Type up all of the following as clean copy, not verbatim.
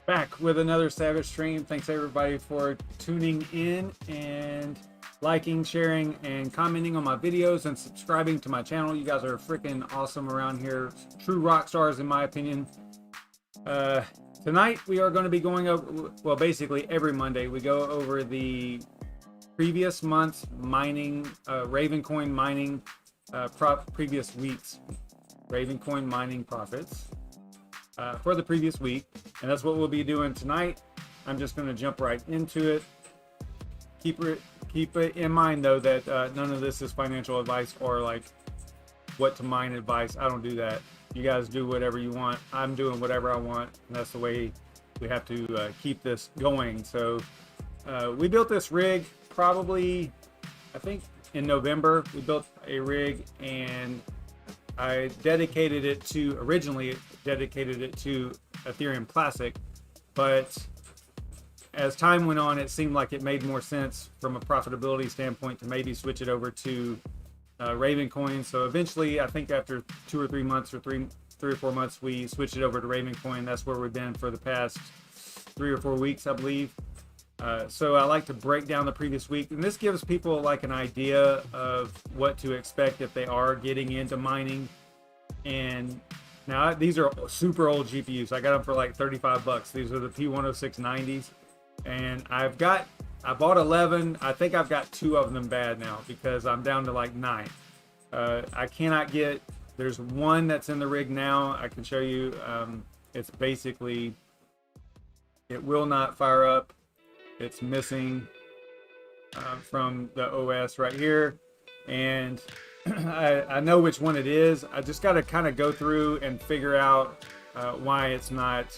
Back with another Savage stream. Thanks everybody for tuning in and liking, sharing, and commenting on my videos and subscribing to my channel. You guys are freaking awesome around here. True rock stars in my opinion. Tonight we are going to be going over, well, basically every Monday we go over the previous month's mining, RAVENCOIN mining, previous week's RAVENCOIN mining profits for the previous week, and that's what we'll be doing tonight. I'm just going to jump right into it. Keep it in mind though that none of this is financial advice or like what to mine advice. I don't do that. You guys do whatever you want. I'm doing whatever I want, and that's the way we have to keep this going. So we built this rig probably, I think in November. We built a rig and I originally dedicated it to Ethereum Classic, but as time went on, it seemed like it made more sense from a profitability standpoint to maybe switch it over to RAVENCOIN. So eventually, I think after 2 or 3 months or three or 4 months, we switched it over to RAVENCOIN. That's where we've been for the past 3 or 4 weeks, I believe. So I like to break down the previous week, and this gives people like an idea of what to expect if they are getting into mining. And now these are super old GPUs. I got them for like 35 bucks. These are the P10690s, and I bought 11. I think I've got 2 of them bad now because I'm down to like 9. I cannot get, there's one that's in the rig now. I can show you. It's basically, it will not fire up. It's missing from the OS right here, and I know which one it is. I just got to kind of go through and figure out why it's not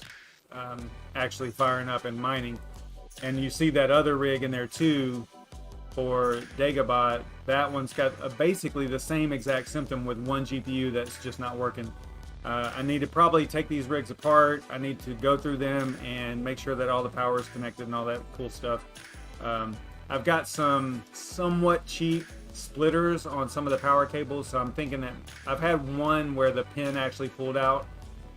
actually firing up and mining. And you see that other rig in there too for Gigabot. That one's got basically the same exact symptom with one GPU that's just not working. I need to probably take these rigs apart. I need to go through them and make sure that all the power is connected and all that cool stuff. I've got some somewhat cheap splitters on some of the power cables, so I'm thinking that I've had one where the pin actually pulled out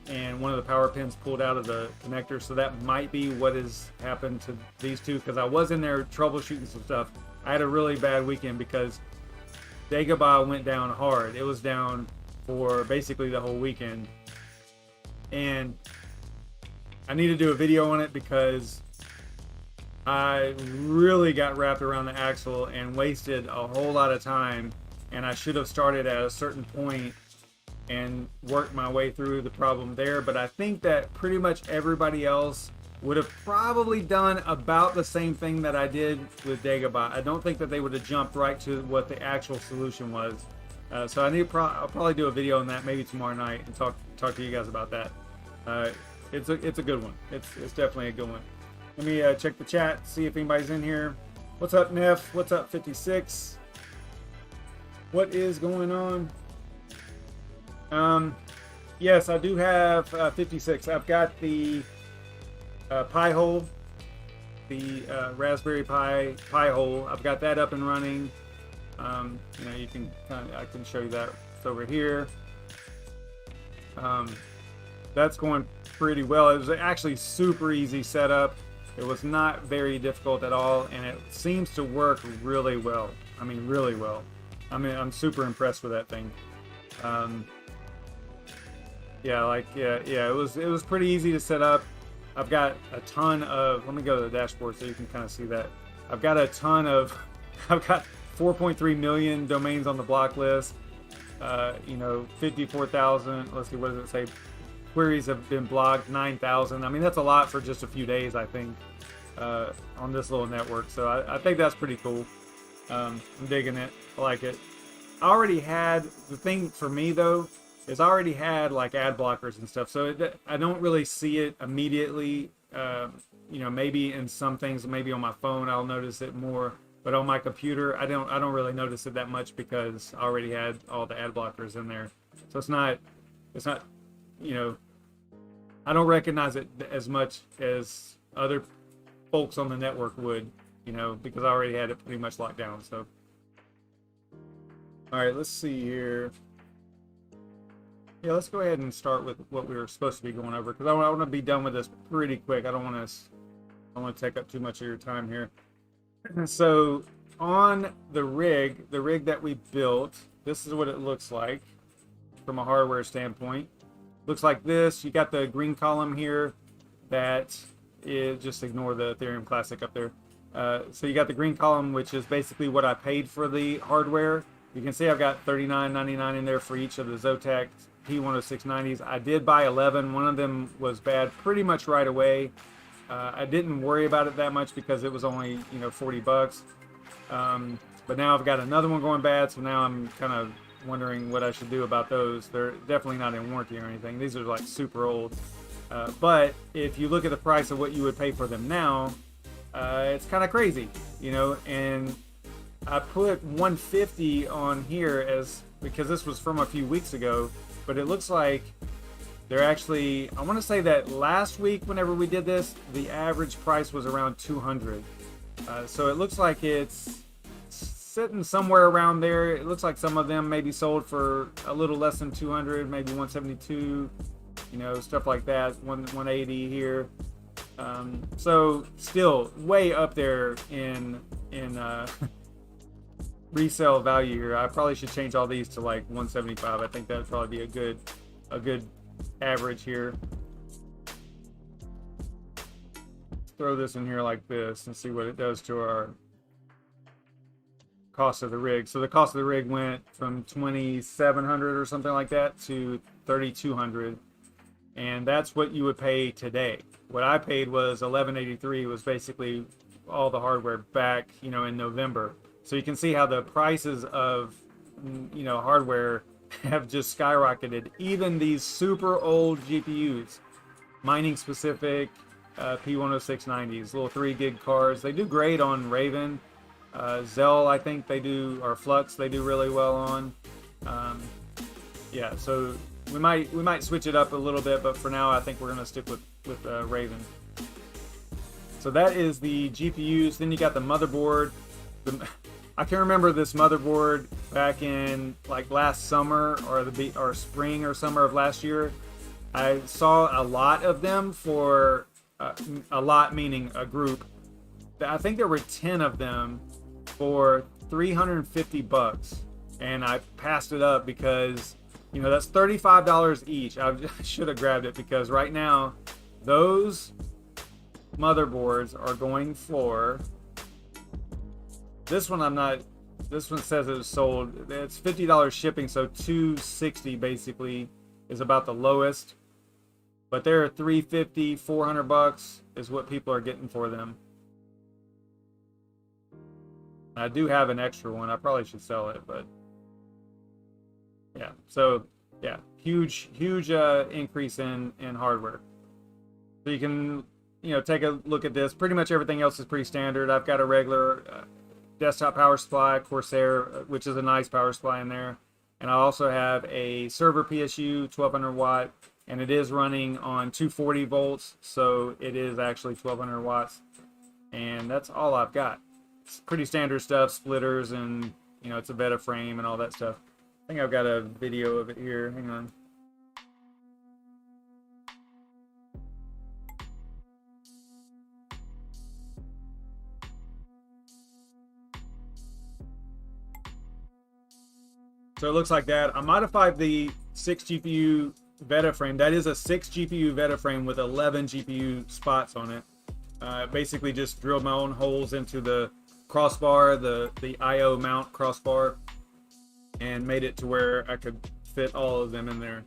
and one of the power pins pulled out of the connector, so that might be what has happened to these two, because I was in there troubleshooting some stuff. I had a really bad weekend because Gigabot went down hard. It was down for basically the whole weekend, and I need to do a video on it because I really got wrapped around the axle and wasted a whole lot of time, and I should have started at a certain point and worked my way through the problem there. But I think that pretty much everybody else would have probably done about the same thing that I did with Gigabot. I don't think that they would have jumped right to what the actual solution was. So I'll probably do a video on that maybe tomorrow night and talk to you guys about that. It's a good one. It's definitely a good one. Let me check the chat, see if anybody's in here. What's up, Neff? What's up, 56? What is going on? Yes, I do have 56. I've got the Pi hole, the Raspberry Pi hole. I've got that up and running. You know, you can I can show you that. It's over here. That's going pretty well. It was actually super easy setup. It was not very difficult at all, and it seems to work really well. I mean, really well. I mean, I'm super impressed with that thing. Yeah, it was pretty easy to set up. I've got a ton of, let me go to the dashboard so you can kind of see that. I've got a ton of, I've got 4.3 million domains on the block list. You know, 54,000, let's see, what does it say? Queries have been blocked, 9,000. I mean, that's a lot for just a few days, I think, on this little network. So I think that's pretty cool. I'm digging it. I like it. I already had, the thing for me though, is I already had like ad blockers and stuff. So I don't really see it immediately. You know, maybe in some things, maybe on my phone, I'll notice it more. But on my computer, I don't really notice it that much because I already had all the ad blockers in there. So it's not, you know, I don't recognize it as much as other folks on the network would, you know, because I already had it pretty much locked down. So, all right, let's see here. Yeah, let's go ahead and start with what we were supposed to be going over, because I want to be done with this pretty quick. I don't want to take up too much of your time here. So on the rig that we built, this is what it looks like from a hardware standpoint. Looks like this. You got the green column here that is, just ignore the Ethereum Classic up there. So you got the green column, which is basically what I paid for the hardware. You can see I've got $39.99 in there for each of the Zotac P10690s. I did buy 11. One of them was bad pretty much right away. I didn't worry about it that much because it was only, you know, 40 bucks. But now I've got another one going bad, so now I'm kind of wondering what I should do about those. They're definitely not in warranty or anything. These are like super old. But if you look at the price of what you would pay for them now, it's kind of crazy, you know. And I put 150 on here as because this was from a few weeks ago, but it looks like they're actually, I want to say that last week whenever we did this, the average price was around 200. So it looks like it's sitting somewhere around there. It looks like some of them maybe sold for a little less than 200, maybe 172, you know, stuff like that. 180 here. So still way up there in resale value here. I probably should change all these to like 175. I think that would probably be a good average here. Throw this in here like this and see what it does to our cost of the rig. So the cost of the rig went from 2,700 or something like that to 3,200, and that's what you would pay today. What I paid was 1183, was basically all the hardware back, you know, in November. So you can see how the prices of, you know, hardware have just skyrocketed. Even these super old GPUs, mining specific P10690s, little 3 gig cards, they do great on Raven. Zell, I think they do, or Flux, they do really well on. Yeah, so we might switch it up a little bit, but for now I think we're gonna stick with Raven. So that is the GPUs. Then you got the motherboard. I can remember this motherboard back in like last summer or spring or summer of last year. I saw a lot of them for a lot meaning a group. I think there were 10 of them for 350 bucks, and I passed it up because, you know, that's $35 each. I should have grabbed it because right now those motherboards are going for, this one this one says it was sold, it's $50 shipping, so $260 basically is about the lowest, but they're 350, 400 bucks is what people are getting for them. I do have an extra one. I probably should sell it, but yeah. So yeah, huge increase in hardware. So you can, you know, take a look at this. Pretty much everything else is pretty standard. I've got a regular desktop power supply, Corsair, which is a nice power supply in there, and I also have a server PSU 1200 watt, and it is running on 240 volts, so it is actually 1200 watts, and that's all I've got. It's pretty standard stuff, splitters, and, you know, it's a beta frame and all that stuff. I think I've got a video of it here. Hang on. So it looks like that. I modified the 6 GPU Veta frame. That is a 6 GPU Veta frame with 11 GPU spots on it. Basically just drilled my own holes into the crossbar, the IO mount crossbar, and made it to where I could fit all of them in there.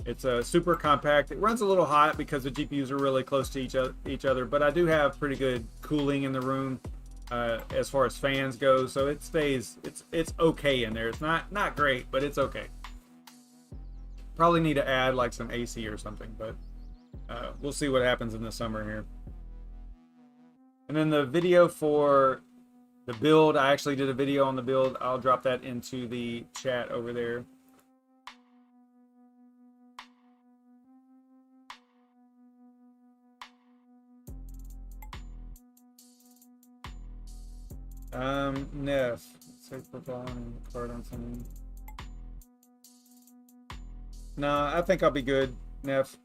It's super compact. It runs a little hot because the GPUs are really close to each other, but I do have pretty good cooling in the room as far as fans go, so it stays, it's okay in there. It's not great, but it's okay. Probably need to add like some AC or something, but we'll see what happens in the summer here. And then the video for the build, I actually did a video on the build. I'll drop that into the chat over there. Neff, say football and card on something. Nah, I think I'll be good, Neff.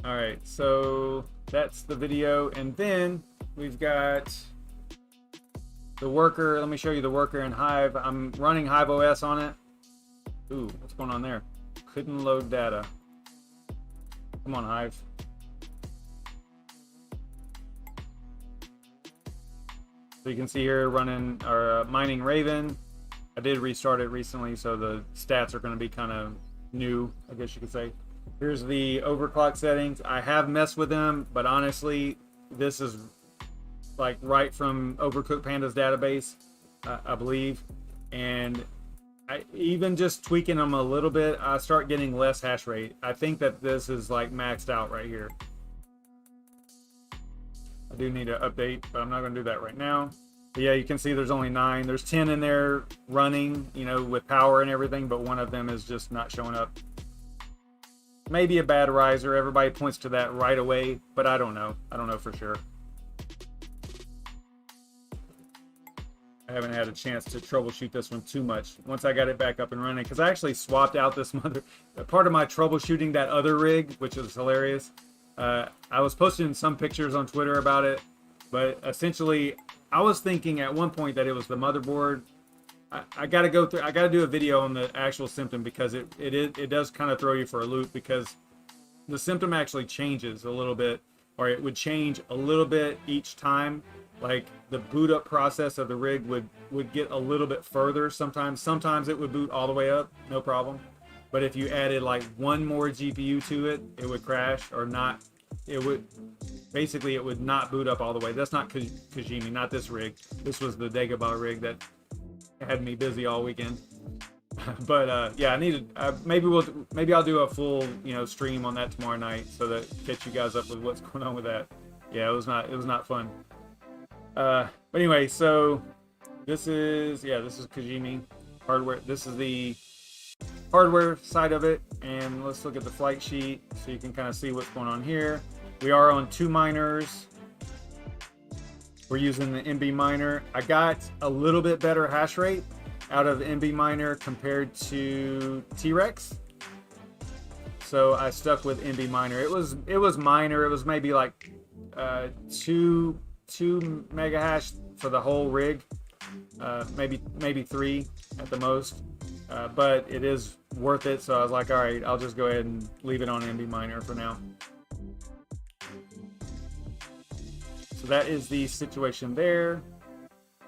All right, so that's the video, and then we've got the worker. Let me show you the worker in Hive. I'm running HiveOS on it. Ooh, what's going on there? Couldn't load data. Come on, Hive. So you can see here running or mining Raven. I did restart it recently, so the stats are going to be kind of new, I guess you could say. Here's the overclock settings. I have messed with them, but honestly, this is like right from Overcooked Panda's database, I believe. And even just tweaking them a little bit, I start getting less hash rate. I think that this is like maxed out right here. I do need to update, but I'm not going to do that right now. But yeah, you can see there's only 9. There's 10 in there running, you know, with power and everything, but one of them is just not showing up. Maybe a bad riser. Everybody points to that right away, but I don't know. I don't know for sure. I haven't had a chance to troubleshoot this one too much. Once I got it back up and running, because I actually swapped out this part of my troubleshooting that other rig, which is hilarious. I was posting some pictures on Twitter about it, but essentially I was thinking at one point that it was the motherboard. I got to go through. I got to do a video on the actual symptom because it does kind of throw you for a loop, because the symptom actually changes a little bit, or it would change a little bit each time. Like the boot up process of the rig would get a little bit further sometimes. Sometimes it would boot all the way up, no problem. But if you added like one more GPU to it, it would crash or not. It would basically it would not boot up all the way. That's not Kajimi, not this rig. This was the Gigabot rig that had me busy all weekend. But yeah, I needed maybe I'll do a full stream on that tomorrow night so that catch you guys up with what's going on with that. Yeah, it was not fun. But anyway, so this is Kajimi hardware. This is the hardware side of it, and let's look at the flight sheet so you can kind of see what's going on here. We are on 2 miners. We're using the MB miner. I got a little bit better hash rate out of the MB miner compared to T-Rex, so I stuck with MB miner. It was minor. It was maybe like 2 mega hash for the whole rig, maybe 3 at the most, but it is worth it. So I was like, all right, I'll just go ahead and leave it on MB miner for now. So that is the situation there.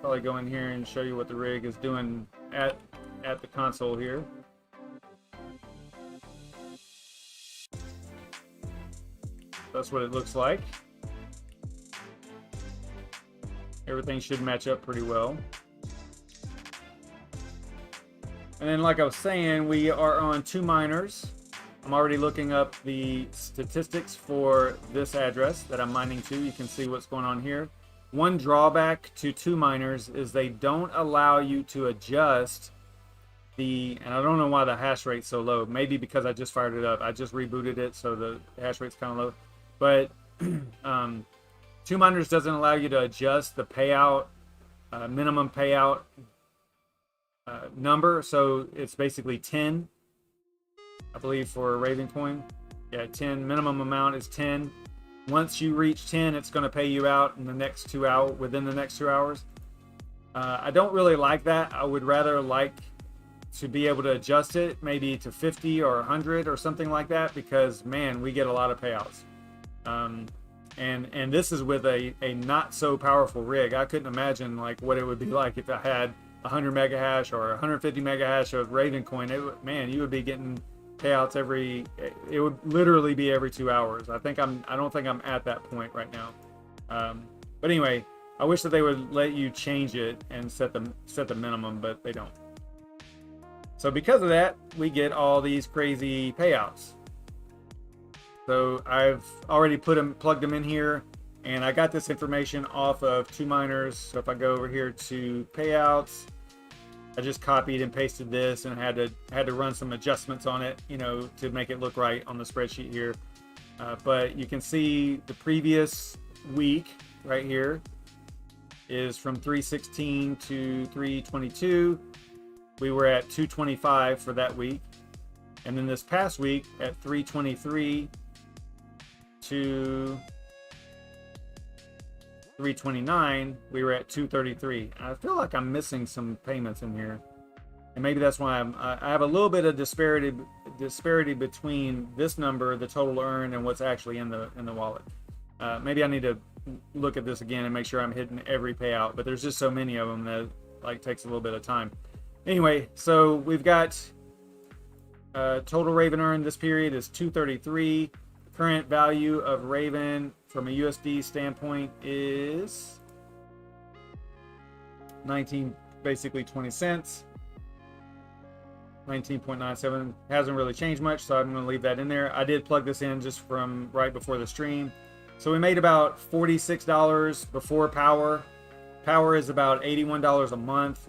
Probably go in here and show you what the rig is doing at the console here. That's what it looks like. Everything should match up pretty well. And then, like I was saying, we are on 2 miners. I'm already looking up the statistics for this address that I'm mining to. You can see what's going on here. One drawback to 2 miners is they don't allow you to adjust and I don't know why the hash rate's so low. Maybe because I just fired it up. I just rebooted it, so the hash rate's kind of low. But 2 miners doesn't allow you to adjust the payout, minimum payout number. So it's basically 10, I believe, for RAVENCOIN. Yeah, 10. Minimum amount is 10. Once you reach 10, it's going to pay you out in the next 2 hours. Within the next 2 hours. I don't really like that. I would rather like to be able to adjust it maybe to 50 or 100 or something like that, because man, we get a lot of payouts. And this is with a not so powerful rig. I couldn't imagine like what it would be like if I had 100 mega hash or 150 mega hash of RAVENCOIN. Man, you would be getting payouts it would literally be every 2 hours. I don't think I'm at that point right now. But anyway, I wish that they would let you change it and set the minimum, but they don't. So because of that, we get all these crazy payouts. So I've already plugged them in here, and I got this information off of 2 miners. So if I go over here to payouts, I just copied and pasted this and had to run some adjustments on it, to make it look right on the spreadsheet here. But you can see the previous week right here. is from 316 to 322. We were at 225 for that week. And then this past week at 323 to 329, we were at 233. I feel like I'm missing some payments in here. And maybe that's why I have a little bit of disparity between this number, the total earned, and what's actually in the wallet. Maybe I need to look at this again and make sure I'm hitting every payout, but there's just so many of them that like takes a little bit of time. Anyway, so we've got total Raven earned this period is 233. Current value of Raven from a USD standpoint is 20 cents. 19.97 hasn't really changed much, so I'm going to leave that in there. I did plug this in just from right before the stream. So we made about $46 before power. Power is about $81 a month,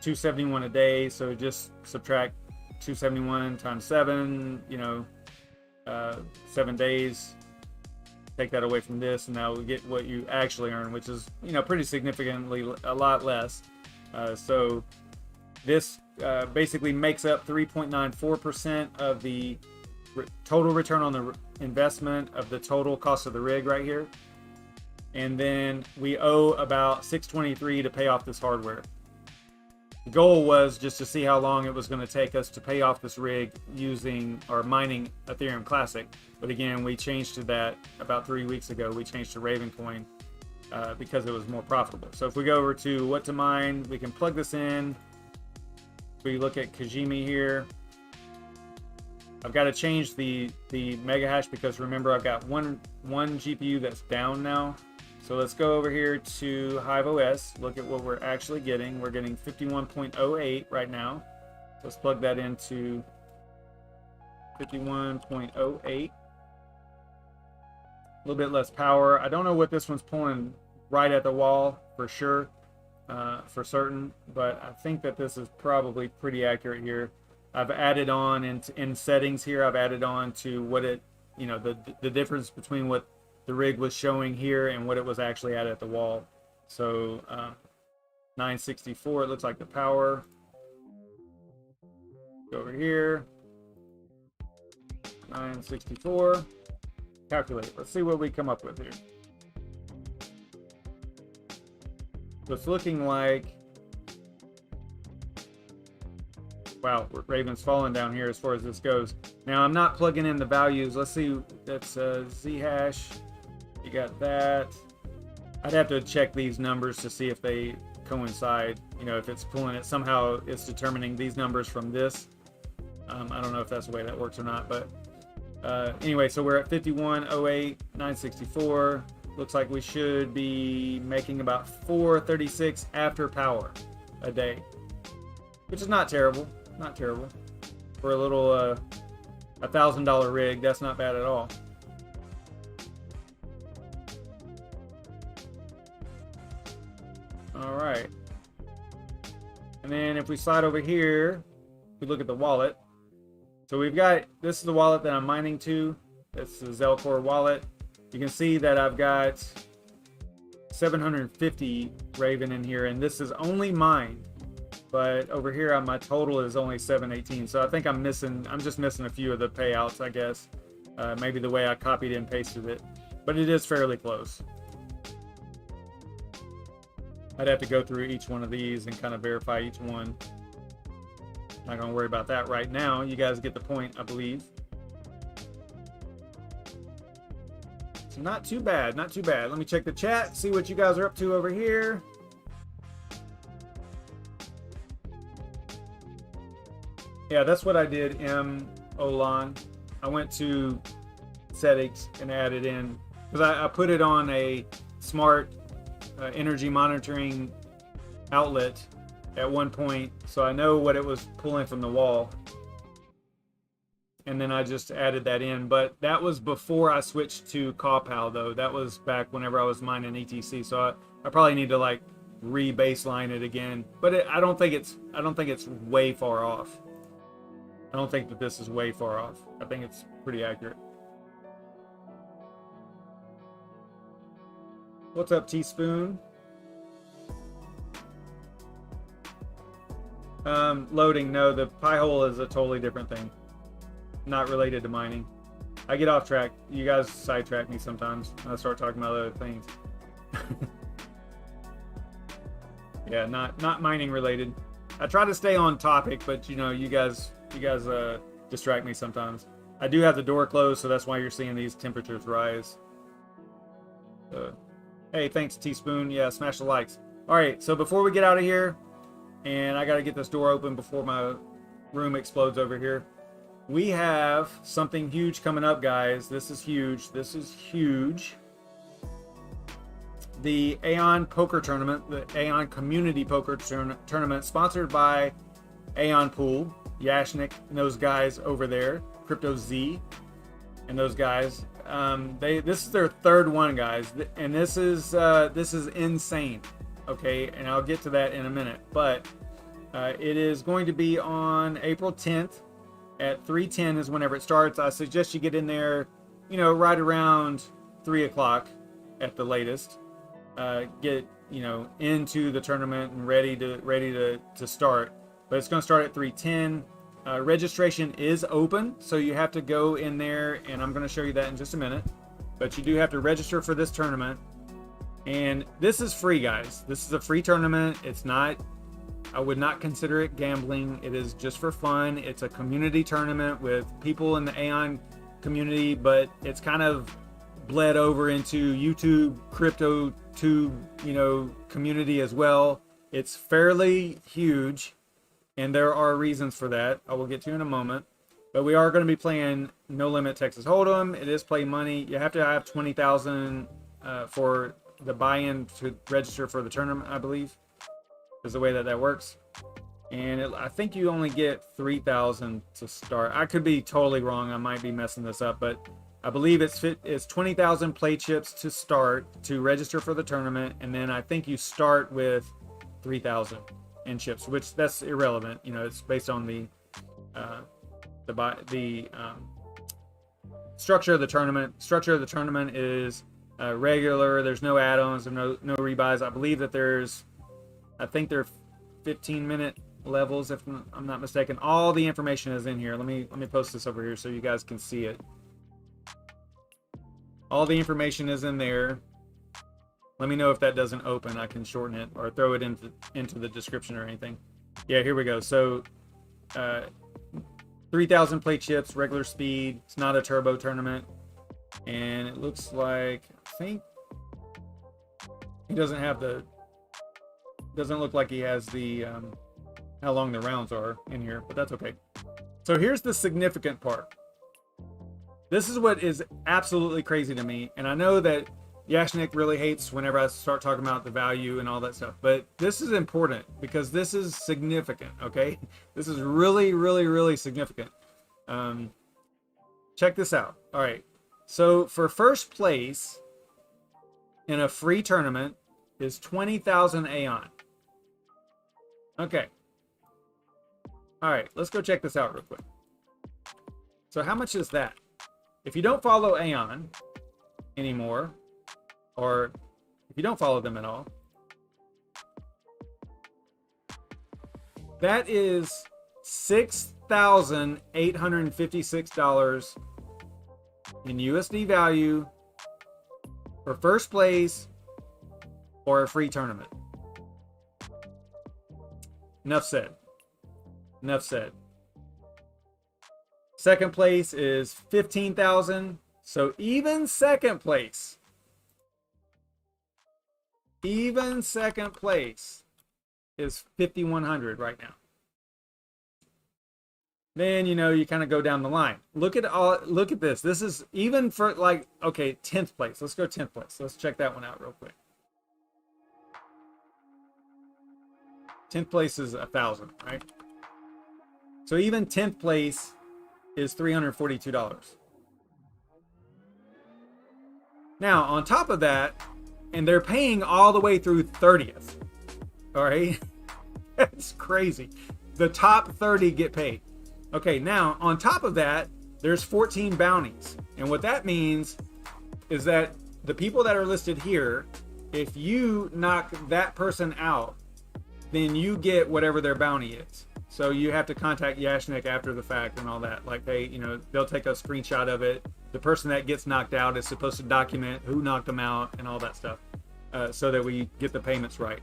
$271 a day. So just subtract 271 times 7, 7 days. Take that away from this, and now we get what you actually earn, which is, pretty significantly a lot less. So this basically makes up 3.94% of the total return on the investment of the total cost of the rig right here. And then we owe about $623 to pay off this hardware. The goal was just to see how long it was going to take us to pay off this rig using or mining Ethereum Classic. But again, we changed to that about 3 weeks ago. We changed to RAVENCOIN because it was more profitable. So if we go over to what to mine, we can plug this in. We look at Kajimi here. I've got to change the mega hash because remember I've got one GPU that's down now. So let's go over here to HiveOS. Look at what we're actually getting. We're getting 51.08 right now. Let's plug that into 51.08. A little bit less power. I don't know what this one's pulling right at the wall for sure. For certain, but I think that this is probably pretty accurate here. I've added on in settings here, I've added on to what it, the difference between what the rig was showing here and what it was actually at the wall. So 964, it looks like the power. Go over here, 964, calculate. Let's see what we come up with here. So it's looking like, wow, Raven's falling down here as far as this goes. Now I'm not plugging in the values. Let's see, that's Zhash. You got that. I'd have to check these numbers to see if they coincide. If it's pulling it, somehow it's determining these numbers from this. I don't know if that's the way that works or not, but anyway, so we're at 51.08, 964. Looks like we should be making about 436 after power a day, which is not terrible. Not terrible for a little $1,000 rig. That's not bad at all. All right, and then if we slide over here, we look at the wallet. So we've got, this is the wallet that I'm mining to. That's the Zelcore wallet. You can see that I've got 750 Raven in here, and this is only mine. But over here, my total is only 718. So I think I'm just missing a few of the payouts, I guess. Maybe the way I copied and pasted it, but it is fairly close. I'd have to go through each one of these and kind of verify each one. Not gonna worry about that right now. You guys get the point, I believe. So not too bad, not too bad. Let me check the chat, see what you guys are up to over here. Yeah, that's what I did, Olan. I went to settings and added in, because I put it on a smart energy monitoring outlet at one point, so I know what it was pulling from the wall. And then I just added that in, but that was before I switched to CawPow though. That was back whenever I was mining ETC, so I probably need to like re-baseline it again. But I don't think it's way far off. I don't think that this is way far off. I think it's pretty accurate. What's up, Teaspoon? Loading. No, the pie hole is a totally different thing. Not related to mining. I get off track. You guys sidetrack me sometimes. I start talking about other things. Yeah, not mining related. I try to stay on topic, but you know, you guys distract me sometimes. I do have the door closed, so that's why you're seeing these temperatures rise. Hey, thanks, Teaspoon. Yeah, smash the likes. All right, so before we get out of here, and I got to get this door open before my room explodes over here. We have something huge coming up, guys. This is huge. This is huge. The Aeon Poker Tournament, the Aeon Community Poker Tournament, sponsored by Aeon Pool, Yashnik, and those guys over there, Crypto Z, and those guys. This is their third one, guys, and this is insane. Okay, and I'll get to that in a minute, but it is going to be on April 10th at 3:10 is whenever it starts. I suggest you get in there, you know, right around 3 o'clock at the latest. Get, you know, into the tournament and ready to start. But it's going to start at 3:10. Registration is open, so you have to go in there, and I'm going to show you that in just a minute. But you do have to register for this tournament. And this is free, guys. This is a free tournament. It's not, I would not consider it gambling. It is just for fun. It's a community tournament with people in the Aeon community, but it's kind of bled over into YouTube, crypto tube, you know, community as well. It's fairly huge, and there are reasons for that. I will get to in a moment. But we are going to be playing No Limit Texas Hold'em. It is play money. You have to have 20,000 for the buy-in to register for the tournament, I believe, is the way that works. And I think you only get 3,000 to start. I could be totally wrong. I might be messing this up, but I believe it's 20,000 play chips to start to register for the tournament, and then I think you start with 3,000 in chips, which that's irrelevant. You know, it's based on the structure of the tournament. Structure of the tournament is regular. There's no add-ons and no rebuys. I believe that I think there are 15-minute levels, if I'm not mistaken. All the information is in here. Let me post this over here so you guys can see it. All the information is in there. Let me know if that doesn't open. I can shorten it or throw it into the description or anything. Yeah, here we go. So 3,000 play chips, regular speed. It's not a turbo tournament. And it looks like, I think he doesn't look like he has the how long the rounds are in here, but that's okay. So here's the significant part. This is what is absolutely crazy to me, and I know that Yashnik really hates whenever I start talking about the value and all that stuff, but this is important because this is significant, okay? This is really, really, really significant. Check this out. All right, so for first place in a free tournament is 20,000 Aeon. Okay. All right, let's go check this out real quick. So how much is that? If you don't follow Aeon anymore, or if you don't follow them at all, that is $6,856 in USD value for first place or a free tournament. Enough said. Enough said. Second place is 15,000. So even second place is 5,100 right now. Then, you know, you kind of go down the line. Look at this. This is even for, like, okay, 10th place. Let's go 10th place. Let's check that one out real quick. 10th place is 1,000, right? So even 10th place is $342. Now, on top of that, and they're paying all the way through 30th. All right? That's crazy. The top 30 get paid. Okay, now, on top of that, there's 14 bounties. And what that means is that the people that are listed here, if you knock that person out, then you get whatever their bounty is. So you have to contact Yashnik after the fact and all that. Like they'll take a screenshot of it. The person that gets knocked out is supposed to document who knocked them out and all that stuff, so that we get the payments right.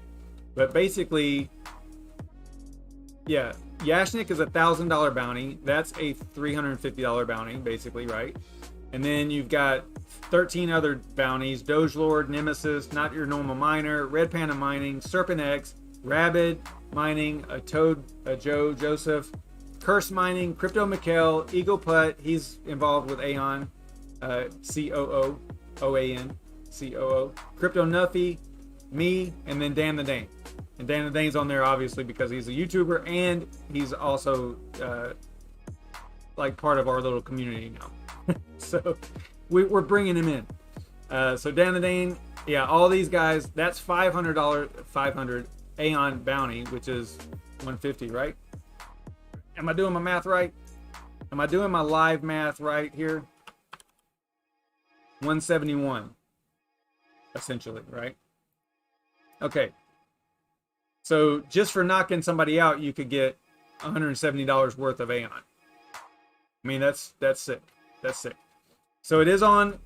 But basically, yeah, Yashnik is $1,000 bounty. That's a $350 bounty, basically, right? And then you've got 13 other bounties: Doge Lord, Nemesis, Not Your Normal Miner, Red Panda Mining, Serpent X, Rabid Mining, a Toad, a Joe Joseph, Curse Mining, Crypto Mikkel, Eagle Putt. He's involved with Aeon, COO, OAN, COO, Crypto Nuffy, me, and then Dan the Dane. And Dan the Dane's on there obviously because he's a YouTuber and he's also like part of our little community now. So we're bringing him in. So Dan the Dane, yeah, all these guys. That's $500 Aeon bounty, which is 150, right? Am I doing my math right? Am I doing my live math right here? 171, essentially, right? Okay. So just for knocking somebody out, you could get $170 worth of Aeon. I mean, that's sick. That's sick. So it is on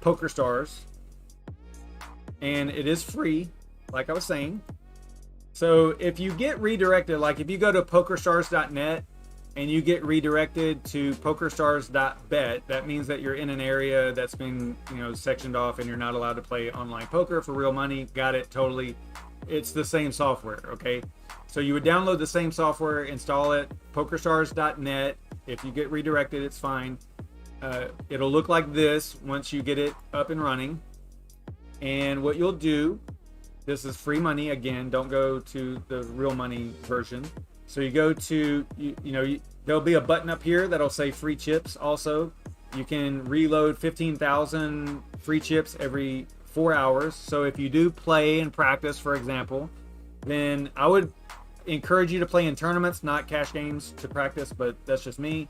Pokerstars, and it is free, like I was saying. So if you get redirected, like if you go to pokerstars.net and you get redirected to pokerstars.bet, that means that you're in an area that's been, sectioned off and you're not allowed to play online poker for real money. Got it, totally. It's the same software, okay? So you would download the same software, install it, pokerstars.net. If you get redirected, it's fine. It'll look like this once you get it up and running. And what you'll do, this is free money. Again, don't go to the real money version. So you go to, there'll be a button up here that'll say free chips also. You can reload 15,000 free chips every 4 hours. So if you do play and practice, for example, then I would encourage you to play in tournaments, not cash games to practice, but that's just me.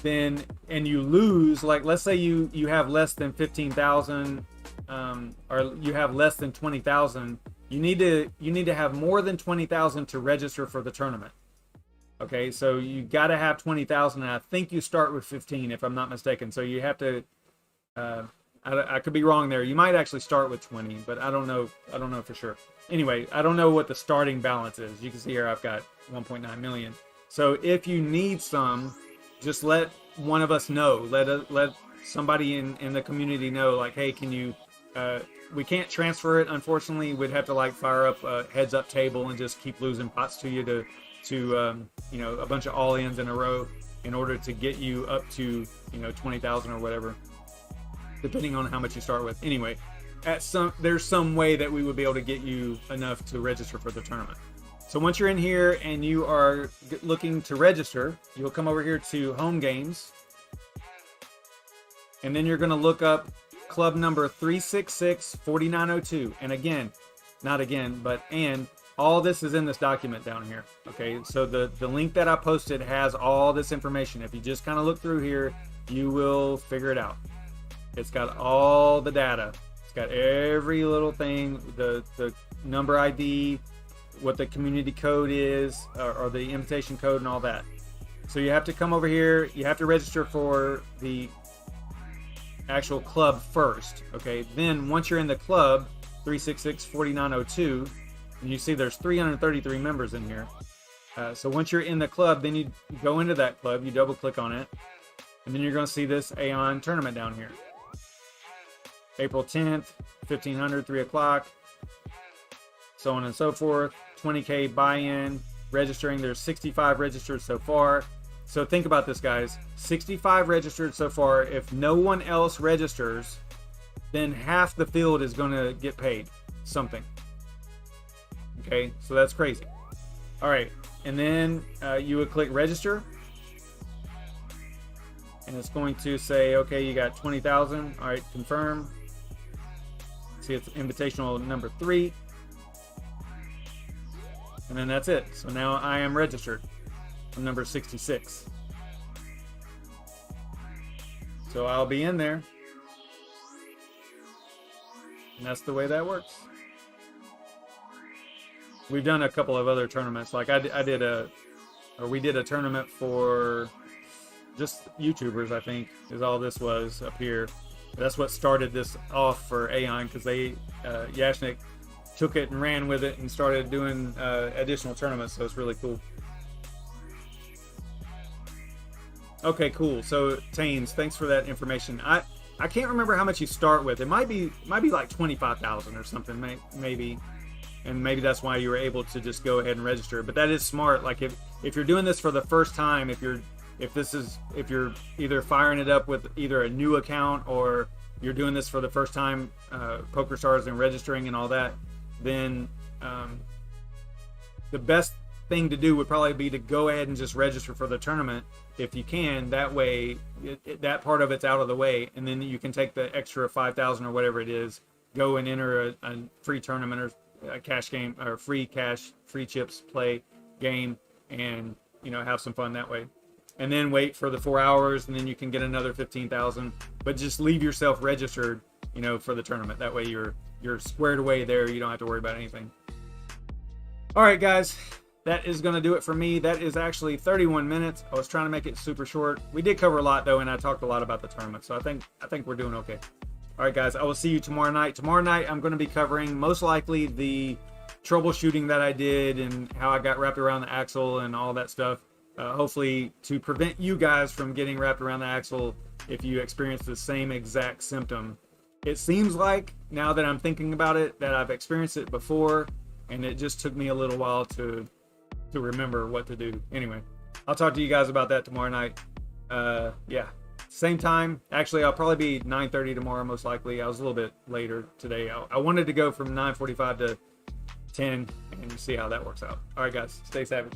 Then, and you lose, like let's say you have less than 15,000, or you have less than 20,000. You need to have more than 20,000 to register for the tournament. Okay, so you got to have 20,000, and I think you start with 15 if I'm not mistaken. So you have to. I could be wrong there. You might actually start with 20, but I don't know for sure. Anyway, I don't know what the starting balance is. You can see here I've got 1.9 million. So if you need some, just let one of us know. Let somebody in the community know, like, hey, can you? We can't transfer it, unfortunately. We'd have to like fire up a heads up table and just keep losing pots to you to a bunch of all-ins in a row in order to get you up to 20,000 or whatever, depending on how much you start with. Anyway, there's some way that we would be able to get you enough to register for the tournament. So once you're in here and you are looking to register, you'll come over here to Home Games, and then you're going to look up club number 3664902. And again, not again, but all this is in this document down here. Okay, so the link that I posted has all this information. If you just kind of look through here, you will figure it out. It's got all the data. It's got every little thing, the number ID, what the community code is, or the invitation code and all that. So you have to come over here. You have to register for the actual club first. Okay, then once you're in the club 3664902, and you see there's 333 members in here. So once you're in the club, then you go into that club, you double click on it, and then you're going to see this Aeon tournament down here. April 10th, 1500, 3 o'clock, so on and so forth. 20K buy-in, registering. There's 65 registered so far. So think about this, guys. 65 registered so far. If no one else registers, then half the field is going to get paid something. Okay, so that's crazy. All right, and then you would click register, and it's going to say, okay, you got 20,000. All right, confirm. See, it's invitational number 3, and then that's it. So now I am registered. I'm number 66. So I'll be in there. And that's the way that works. we've done a couple of other tournaments. Like we did a tournament for just YouTubers, I think, is all this was up here. That's what started this off for Aeon, because Yashnik took it and ran with it and started doing additional tournaments, so it's really cool. Okay, cool. So Taines, thanks for that information. I can't remember how much you start with. It might be like 25,000 or something, maybe, and maybe that's why you were able to just go ahead and register. But that is smart. Like if you're doing this for the first time, if you're either firing it up with either a new account or you're doing this for the first time, Pokerstars and registering and all that, then the best thing to do would probably be to go ahead and just register for the tournament if you can. That way that part of it's out of the way, and then you can take the extra 5,000 or whatever it is, go and enter a free tournament or a cash game, or free chips play game, and have some fun that way. And then wait for the 4 hours, and then you can get another 15,000. But just leave yourself registered, for the tournament. That way you're squared away there. You don't have to worry about anything. All right, guys, that is going to do it for me. That is actually 31 minutes. I was trying to make it super short. We did cover a lot though, and I talked a lot about the tournament, so I think we're doing okay. All right, guys, I will see you tomorrow night. Tomorrow night I'm going to be covering most likely the troubleshooting that I did and how I got wrapped around the axle and all that stuff. Hopefully to prevent you guys from getting wrapped around the axle if you experience the same exact symptom. It seems like, now that I'm thinking about it, that I've experienced it before, and it just took me a little while to remember what to do. Anyway, I'll talk to you guys about that tomorrow night. Yeah, same time. Actually, I'll probably be 9:30 tomorrow, most likely. I was a little bit later today. I wanted to go from 9:45 to 10 and see how that works out. All right, guys, stay savage.